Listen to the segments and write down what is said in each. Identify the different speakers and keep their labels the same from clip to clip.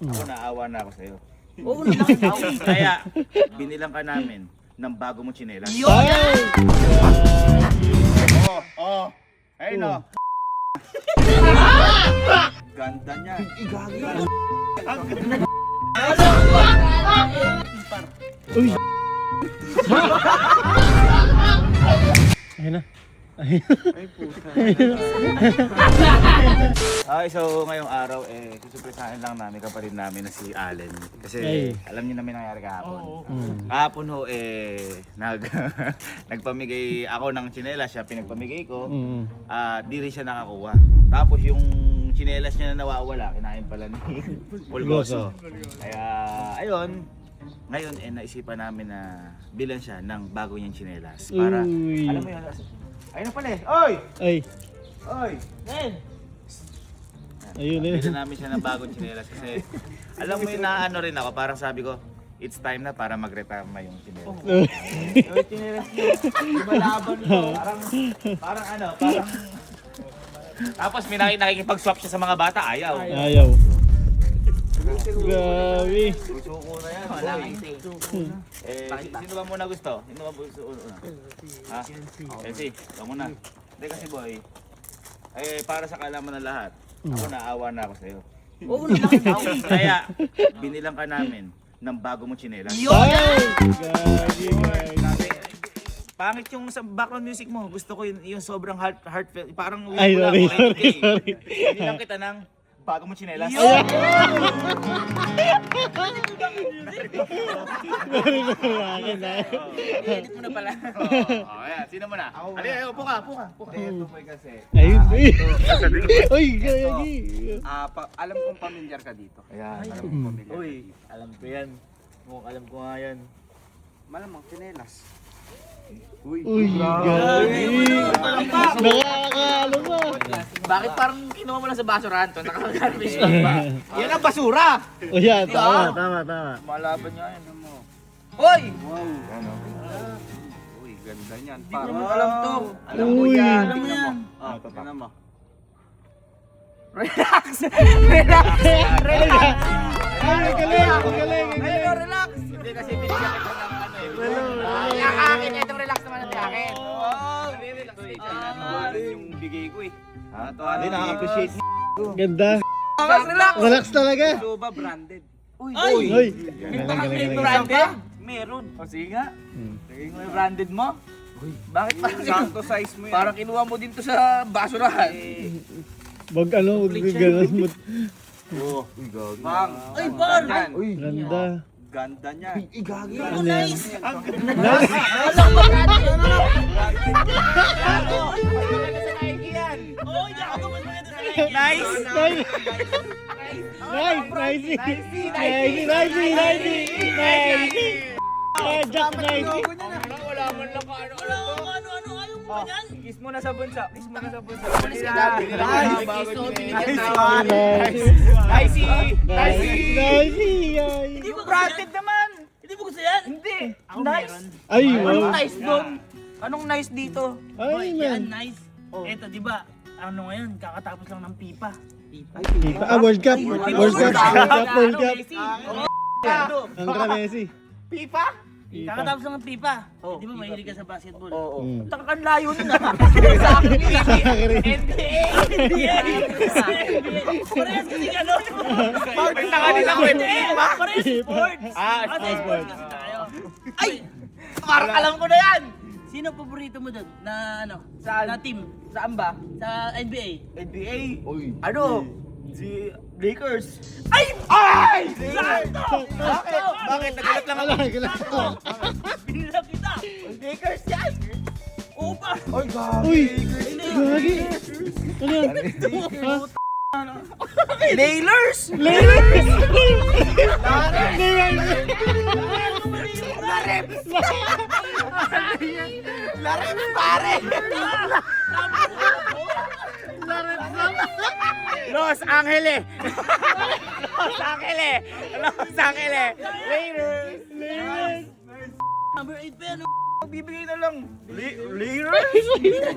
Speaker 1: Ako naawa na ako sa'yo.
Speaker 2: Oo naman.
Speaker 1: Kaya, binilang ka namin ng bago mong tsinelas. Oh. Ayun o. Ganda niya.
Speaker 3: Uy! Ayun na.
Speaker 1: Okay, so ngayong araw susupresahin lang namin kapatid namin na si Allen. Kasi alam niyo naman nangyari kahapon. Kahapon ho nagpamigay ako ng tsinelas, siya pinagpamigay ko. Di rin siya nakakuha. Tapos yung tsinelas niya na nawawala, kinain pala ni Pulgoso. Kaya ayun, ngayon naisipan namin na bilan siya ng bago niyang tsinelas para alam mo yun. Ayun na pala eh. Oy! Oy!
Speaker 3: Ayun na.
Speaker 1: Bilan namin siya ng bagong tsinelas kasi alam mo yun na ano rin ako, parang sabi ko, it's time na para mag-retire yung tsinelas. Yung tsinelas niyo, lumalaban ko. Parang tapos may nakikipag-swap siya sa mga bata, ayaw.
Speaker 3: Ayaw. Grabe.
Speaker 1: Susuko na yan.
Speaker 2: Wala kang say.
Speaker 1: Sino ba muna gusto? Sino ba gusto una? Ha? Elsie, ikaw muna. Hindi kasi boy, para sa kalaman ng lahat, ako naawa na ako sa'yo.
Speaker 2: Oo naman.
Speaker 1: Kaya, binilang ka namin ng bago mong tsinelas. Pangit yung sa background music mo. Gusto ko yung sobrang heartfelt. Parang
Speaker 3: Ay, sorry.
Speaker 1: Binilang kita ng bago mong tsinelas.
Speaker 2: Edit mo na pala.
Speaker 1: Ayan, sino muna? Ayan, upo ka. Ito po kasi.
Speaker 3: Ayun. Uy, gagi.
Speaker 4: Alam kong pamilyar ka dito.
Speaker 1: Ayan.
Speaker 4: Alam kong pamilyar ka
Speaker 1: Uy,
Speaker 4: dito.
Speaker 1: alam ko yan. Alam ko nga yan.
Speaker 4: Malamang tsinelas.
Speaker 3: Uy, gagi. Nakakaano ba?
Speaker 2: Bakit parang kinuha mo lang sa basurahan to? Nakaka-garbage lang ba?
Speaker 1: Yan ang basura!
Speaker 3: O yan, tama.
Speaker 4: Malaban niya yan mo.
Speaker 2: Hoy!
Speaker 4: Wow. Uy, ganda niyan.
Speaker 2: Hindi ko naman alam to.
Speaker 1: Alam mo
Speaker 3: Uy.
Speaker 1: yan.
Speaker 2: Alam mo yan.
Speaker 4: Tingnan mo.
Speaker 2: Relax! Relax! Relax!
Speaker 3: Galing.
Speaker 2: Relax!
Speaker 1: Hindi kasi binigyan kita ng ano eh.
Speaker 2: Ang akin, itong relax naman natin akin.
Speaker 4: Yung bigay ko eh.
Speaker 1: Hindi, nakaka-appreciate niya.
Speaker 3: Ganda.
Speaker 2: Relax!
Speaker 3: Relax talaga.
Speaker 4: Soba branded.
Speaker 3: Uy.
Speaker 2: May branded?
Speaker 4: Meron.
Speaker 2: O sige nga. Tingin mo yung branded mo? Bakit parang
Speaker 4: Sakto size mo yan.
Speaker 2: parang kinuha mo din to sa basurahan?
Speaker 3: Wag ganun.
Speaker 4: Bang.
Speaker 2: Ay, bar!
Speaker 4: Yan.
Speaker 3: Ganda.
Speaker 4: Ganda niya.
Speaker 3: Ano yan?
Speaker 2: Alam mo branded?
Speaker 1: Nice!
Speaker 3: Jack Nicey.
Speaker 2: Wala man lang ano ayaw mo ba yan?
Speaker 4: Kiss mo na sa bunsa. Kiss mo na sa bunsa.
Speaker 2: Hindi mo branded naman! Hindi mo gusto yan? Hindi! Nice!
Speaker 3: Ay,
Speaker 2: Anong
Speaker 3: wow.
Speaker 2: nice doon? Anong nice dito?
Speaker 3: Ay, man.
Speaker 5: Nice. Eto, di ba? Ano ngayon, kakatapos lang ng pipa.
Speaker 3: World Cup. World Cup. Ang Messi.
Speaker 2: Pipa?
Speaker 5: Kakatapos lang ng pipa. Di ba mahilig ka sa basketball?
Speaker 2: Oo.
Speaker 3: Mm.
Speaker 2: Takang layo nun ah. Sa akin NBA! NBA!
Speaker 5: Parehas kasi ano? Parehas sports! Sports kasi tayo.
Speaker 2: Ay! Parang alam ko na yan!
Speaker 5: Sino paborito mo doon? Na ano?
Speaker 2: Saan?
Speaker 5: Na team?
Speaker 2: Saan ba?
Speaker 5: Sa NBA?
Speaker 2: NBA? Ano? Si Lakers.
Speaker 5: Ay!
Speaker 2: Sakto!
Speaker 1: Bakit? Nagulat lang ako.
Speaker 5: Binila kita!
Speaker 2: Lakers yan!
Speaker 5: Oo pa!
Speaker 3: Uy, gagi. Ano yan?
Speaker 2: Nailers! Lareps pare!
Speaker 1: Los Angeles! Los Angeles! Later!
Speaker 5: Number 8 pa yan.
Speaker 1: Bibigay na lang. Later?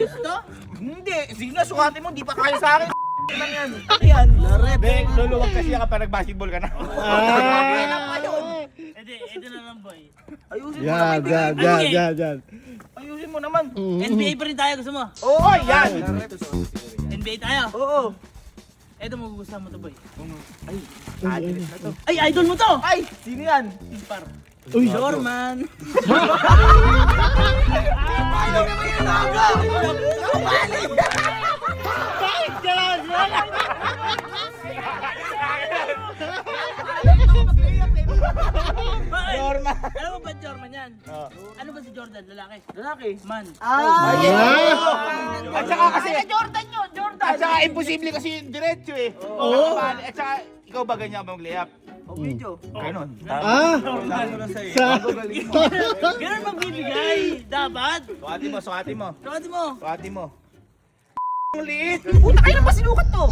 Speaker 5: Gusto?
Speaker 2: Hindi, sige na, sukatin mo, di pa kaya sa akin. lang yan. Ano yan?
Speaker 1: Bek, luluwag kasi kapag nag-basketball ka na.
Speaker 5: Ito na lang boy.
Speaker 2: Ayusin mo
Speaker 3: Yan,
Speaker 2: naman.
Speaker 3: yan.
Speaker 1: Ayusin mo naman.
Speaker 5: NBA pa rin tayo, gusto mo?
Speaker 1: Oo, yan.
Speaker 5: NBA tayo.
Speaker 2: Oo.
Speaker 5: Ito magugustuhan mo to boy.
Speaker 2: Ay, idol mo to!
Speaker 1: Ay, sino yan?
Speaker 5: Impar.
Speaker 3: Uy,
Speaker 2: Jorman.
Speaker 5: Jordan. Alam mo ba Jordan yan? Ano ba si Jordan? Lalaki?
Speaker 2: Lalaki.
Speaker 5: Man.
Speaker 1: At saka kasi,
Speaker 2: Jordan yun, Jordan.
Speaker 1: at saka imposible kasi yung diretso eh.
Speaker 3: Oo.
Speaker 1: At saka, ikaw ba ganyan ka mag-layup?
Speaker 2: O, video.
Speaker 1: Ganon.
Speaker 3: Ah! Sa...
Speaker 5: Ganun magbibigay. Dapat.
Speaker 1: Sukati mo.
Speaker 5: Tawati mo.
Speaker 1: Sukati mo. Ang liit.
Speaker 2: Puta kayo na pa sinukat to.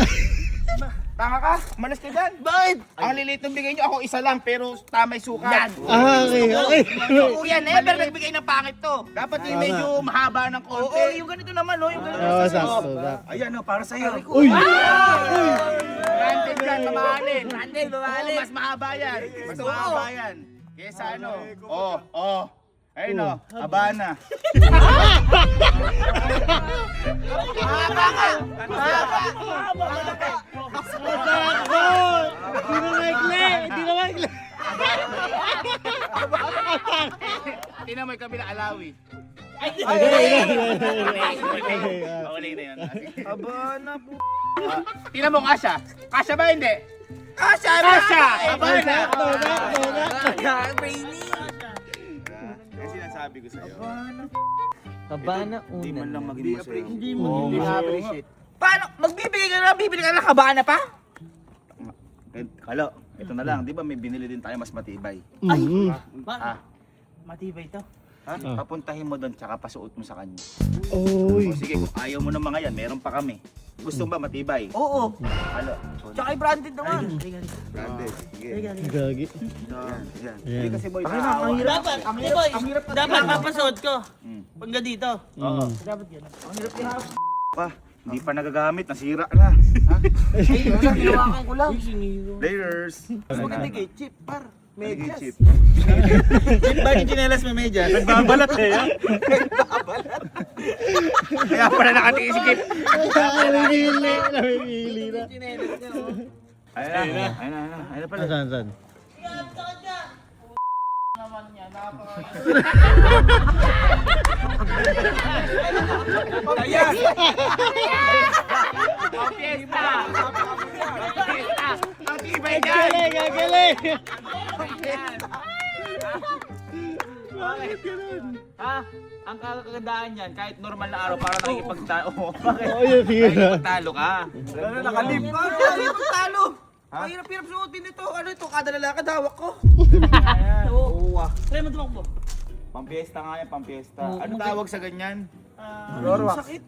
Speaker 1: Tanga ka, malas ka dyan.
Speaker 5: Bakit?
Speaker 1: Ang liliit ng bigay nyo, ako isa lang, pero tamay sukat.
Speaker 3: Ah, okay.
Speaker 2: Oo yan, never nagbigay ng pangit to.
Speaker 1: Dapat yung medyo mahaba ng konti.
Speaker 2: Oo, yung ganito naman, no? Yung ganito.
Speaker 3: Oo, sakto.
Speaker 1: Ayan, para sa'yo.
Speaker 3: Uy!
Speaker 1: Granted yan, mamahalin.
Speaker 2: Branded, babae.
Speaker 1: Oo, mas mahaba yan. Mas mahaba yan. Kesa ano. Ayun o, Habana.
Speaker 3: Hindi na maikli! Hindi na maikli!
Speaker 1: Tingnan mo yung kabila, Alawi. Uli na yan.
Speaker 2: Habana po.
Speaker 1: Tingnan mo, Kasha. Kasha ba hindi?
Speaker 2: Kasha!
Speaker 1: Kasha! Habana!
Speaker 2: Brainy.
Speaker 1: Kasi sinasabi ko sa'yo.
Speaker 4: Habana
Speaker 1: Hindi man lang maging masaya.
Speaker 5: Hindi mo.
Speaker 1: Hindi na-appreciate.
Speaker 2: Paano? Magbibigay ka na, bibili ka ng Habana pa?
Speaker 1: Kalo, ito na lang. Di ba may binili din tayo mas matibay?
Speaker 5: Bakit?
Speaker 1: Ah,
Speaker 5: Matibay to.
Speaker 1: ha? Papuntahin mo doon tsaka pasuot mo sa kanya.
Speaker 3: Uy!
Speaker 1: O sige, kung ayaw mo ng mga yan, meron pa kami. Gusto ba matibay?
Speaker 2: Oo.
Speaker 1: Kalo.
Speaker 2: Tsaka yung branded naman.
Speaker 1: Branded. Sige.
Speaker 3: Gagi.
Speaker 1: Yan, yan.
Speaker 3: Yan.
Speaker 1: Hindi kasi boy,
Speaker 2: Ang
Speaker 1: maawa.
Speaker 2: hirap.
Speaker 5: Dapat.
Speaker 2: Ang
Speaker 5: Hey,
Speaker 2: hirap.
Speaker 5: boy.
Speaker 2: Ang hirap.
Speaker 5: Dapat papasuot ko.
Speaker 1: Mm.
Speaker 5: Pagka dito.
Speaker 1: Oo.
Speaker 5: Dapat yan.
Speaker 2: Ang hirap yan.
Speaker 1: Pa, hindi pa nagagamit, nasira na. Ha?
Speaker 2: Ay, wala, hinawakan ko lang.
Speaker 1: Layers.
Speaker 2: Mas maganda kay Chip, par. Medyas.
Speaker 1: Chip. Chip ba yung chinelas may medyas? Nagbabalat eh, ha? Kaya pala nakatiis si Chip.
Speaker 3: Namimili! Namimili na.
Speaker 2: Chinelas niya, oh.
Speaker 1: Ayun na pala.
Speaker 3: Saan, saan?
Speaker 2: Ayan!
Speaker 1: Ang tibay dyan!
Speaker 3: Gagaling!
Speaker 1: Ha? Ang kagandaan niyan, kahit normal na araw, parang nakikipagtalo. Bakit?
Speaker 3: Oo, yun, sige na.
Speaker 1: Nakikipagtalo ka.
Speaker 2: Nakalim. Paano pagtalo? Ang hirap-hirap suotin nito. Ano ito? Kada lalakad hawak ko. Oo.
Speaker 5: Try mo tumakbo.
Speaker 1: Pampiesta nga yan, pampiesta. Ano tawag sa ganyan?
Speaker 2: Sakit.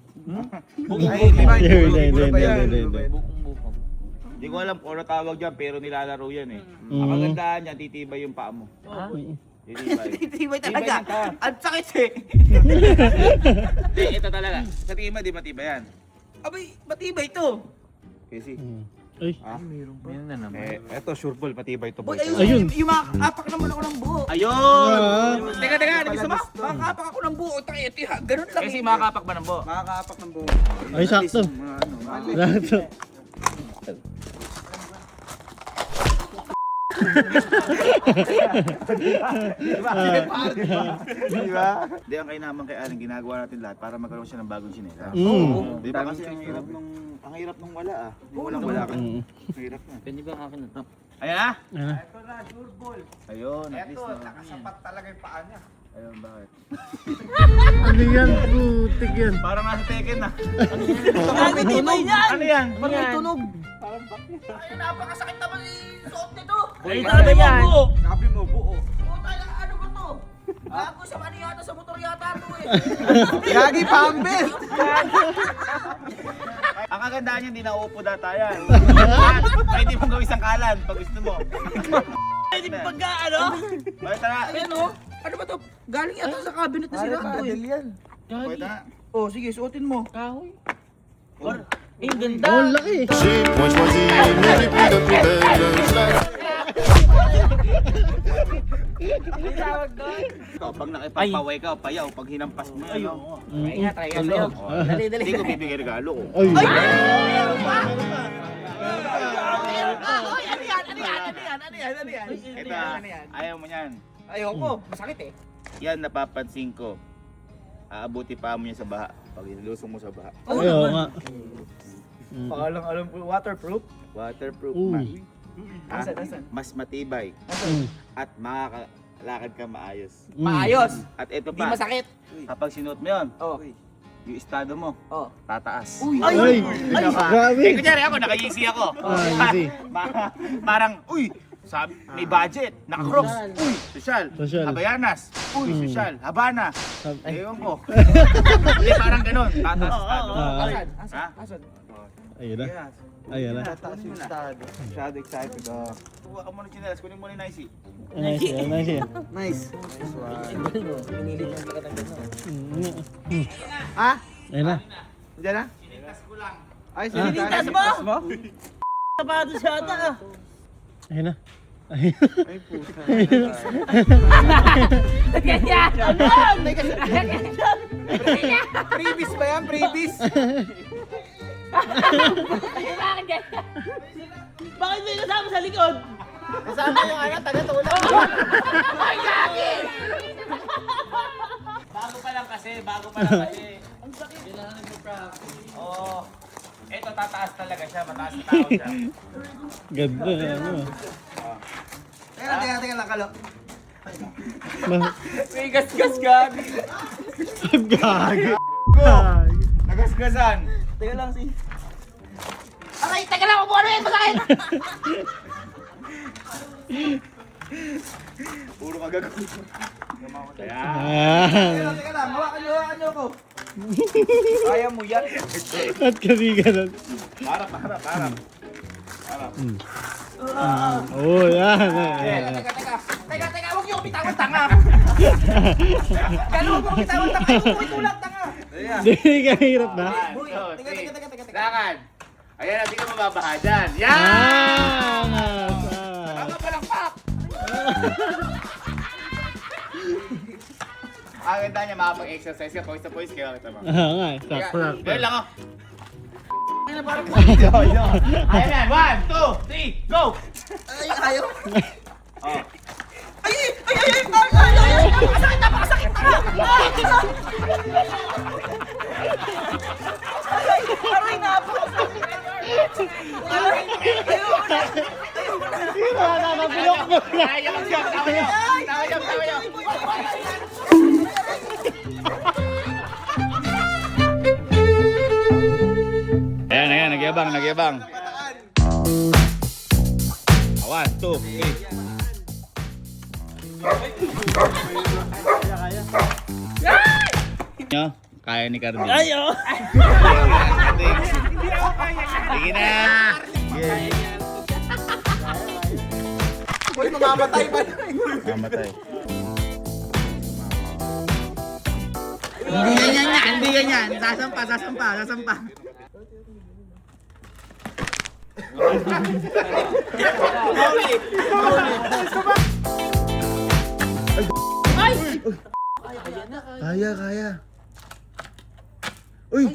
Speaker 3: Hindi.
Speaker 1: Hindi ko alam kung ano tawag dyan, pero nilalaro yan eh.
Speaker 3: Mhm.
Speaker 1: Ang kagandaan niya, titibay yung paa mo. Titibay.
Speaker 2: Titibay talaga.
Speaker 1: Tibay ka.
Speaker 2: Ang sakit eh.
Speaker 1: Hindi, ito talaga. Sa tingin mo, di matibay yan.
Speaker 2: Abay, matibay to.
Speaker 1: Kasi,
Speaker 3: Ay,
Speaker 4: Meron na naman.
Speaker 1: eto, sure ball, matibay ito.
Speaker 2: Boy,
Speaker 3: Ayun.
Speaker 2: ayun. Yung makakapak naman ako ng buho.
Speaker 1: Ayun!
Speaker 2: Teka, ano gusto mo? Makakapak ako ng buho. Ito, ganun lang.
Speaker 1: Kasi makakapak ba ng buo?
Speaker 4: Makakapak ng buo.
Speaker 3: ay sakto. Sakto.
Speaker 1: Di ba? Di ang kainaman kay Aling, ginagawa natin lahat para magkaroon siya ng bagong sinela. Di ba kasi ang hirap nung wala ah. Yung walang wala ka. Ang hirap na.
Speaker 4: Pwede ba akin na to?
Speaker 1: Ayan ah!
Speaker 2: Ito na, sure ball.
Speaker 1: Ayun, at least
Speaker 2: Ito,
Speaker 1: na.
Speaker 2: nakasapat talaga yung paa niya.
Speaker 1: Ayun, bakit?
Speaker 3: Ano yan? Putik yan.
Speaker 1: Parang nasa Tekken ah.
Speaker 5: Ano tibay niyan?
Speaker 1: Ano yan?
Speaker 2: Pag may tunog. Ay, napakasakit naman yung suot nito.
Speaker 5: Ay, tabi mo buo.
Speaker 4: Sabi mo, buo.
Speaker 2: Puta, ano ba to? Ako sa mani yata, sa motor yata to eh.
Speaker 4: Gagi pambel!
Speaker 1: Ang kagandaan niya, hindi nauupo data yan. Pwede mong gawin sangkalan pag gusto mo.
Speaker 5: Pwede pagka ano?
Speaker 1: Bakit na?
Speaker 2: Ayan o. Ano ba to? Galing yata sa cabinet na sira to eh.
Speaker 1: Pwede na.
Speaker 2: Oh, sige, suotin mo.
Speaker 5: Kahoy.
Speaker 1: Oh,
Speaker 5: Eh, ganda.
Speaker 3: Oh, laki.
Speaker 6: J'ai point choisi, mais les plus de plus belle.
Speaker 1: Ikaw, pag nakipagpaway ka, payaw, pag hinampas mo,
Speaker 5: Ay,
Speaker 1: ano?
Speaker 5: oo.
Speaker 3: Mm.
Speaker 5: Try nga sa'yo. Dali, dali.
Speaker 1: Hindi ko bibigay regalo ko.
Speaker 3: Ay.
Speaker 1: Ito, ayaw mo yan.
Speaker 2: Ayoko, masakit eh.
Speaker 1: Yan, napapansin ko. Aabuti pa mo yan sa baha. Pag ilusong mo sa baha.
Speaker 3: Ay, oo nga. Mm.
Speaker 2: Alam ko, waterproof.
Speaker 1: Waterproof,
Speaker 3: Uy.
Speaker 1: man. Ha?
Speaker 2: Asan?
Speaker 1: Mas matibay.
Speaker 3: Mm.
Speaker 1: At makakalakad ka maayos.
Speaker 3: Mm.
Speaker 2: Maayos.
Speaker 1: At ito
Speaker 2: Hindi
Speaker 1: pa,
Speaker 2: masakit.
Speaker 1: kapag sinuot mo yun,
Speaker 2: Oh.
Speaker 1: yung estado mo,
Speaker 2: Oh.
Speaker 1: tataas.
Speaker 3: Ay, grabe.
Speaker 1: Eh, kunyari ako, naka-easy ako.
Speaker 3: Ah, easy.
Speaker 1: Parang, uy, sabi, may budget, naka-crocs, uy, sosyal,
Speaker 3: Sosyal.
Speaker 1: Habayanas, uy,
Speaker 3: Mm.
Speaker 1: sosyal, Habana,
Speaker 3: Sab-
Speaker 1: ewan ko. Hindi, parang ganun, tataas estado.
Speaker 3: Ah.
Speaker 2: Asan?
Speaker 1: Ha?
Speaker 2: Asan?
Speaker 3: Ayun na. Ayun na.
Speaker 2: Tataas yung estado. Masyado excited ako.
Speaker 1: Kuha ka muna chinelas, kunin mo ni Nicey.
Speaker 3: Nice yan, nice yan.
Speaker 2: Nice.
Speaker 5: Pinilit lang kita ng gano'n.
Speaker 3: Mm.
Speaker 2: Ha?
Speaker 3: Ayun na.
Speaker 2: Diyan na?
Speaker 1: Chinelas ko lang.
Speaker 2: Ay,
Speaker 5: Sinitas mo? Sapatos siya ata ah.
Speaker 3: Ayun na. Ayun.
Speaker 2: Ay, puta.
Speaker 5: Ganyan!
Speaker 2: Previous ba yan? Previous?
Speaker 5: Bakit ganyan? Bakit may kasama sa likod?
Speaker 2: Kasama yung anak, taga-tulak.
Speaker 5: Ay, gagi!
Speaker 1: Bago pa lang kasi, bago pa lang kasi.
Speaker 5: Ang sakit. Kailangan mag-practice.
Speaker 1: Oo. Ito, tataas talaga siya, mataas na tao siya.
Speaker 3: Ganda. Ano.
Speaker 2: Teka lang, kalo.
Speaker 3: Ma-
Speaker 2: May gas-gas ka.
Speaker 3: Gagi.
Speaker 1: Nagasgasan.
Speaker 2: Teka lang, si...
Speaker 5: Aray, taga lang, upuan mo yan, masakit!
Speaker 1: Puro kagago. Kaya,
Speaker 3: Ah.
Speaker 2: Teka lang, hawakan niyo ako. Kaya mo yan.
Speaker 3: At kasi ganun.
Speaker 1: harap.
Speaker 3: Oh, yan. Ayan.
Speaker 2: Teka, huwag niyo bitawan tanga. Kalo, huwag niyo bitawan tanga. Huwag niyo tulak tanga.
Speaker 3: Hindi ka hirap na.
Speaker 2: Uy, teka.
Speaker 1: Lakad. Ayan, hindi ka mababaha dyan. Yan!
Speaker 3: Ah!
Speaker 1: Baka palakpak! Ang ganda niya, makapag-exercise ka, poise to poise kayo. Kita mo.
Speaker 3: Ah, nga. Sakto.
Speaker 1: Ganyan lang, oh. Ayan yan, 1, 2, 3, go!
Speaker 2: Ay, ayaw.
Speaker 1: Oh.
Speaker 2: Napakasakit na. Aray, napakasakit.
Speaker 1: Ayaw ko siya, tawa niyo. Ayan, nagyabang. 1, 2, 3. Kaya ni Cardi.
Speaker 5: Ay, oh!
Speaker 1: Sige na!
Speaker 2: Uy, mamamatay pa.
Speaker 1: Mamatay.
Speaker 2: Hindi ganyan. Sasampa.
Speaker 3: Kaya. Uy!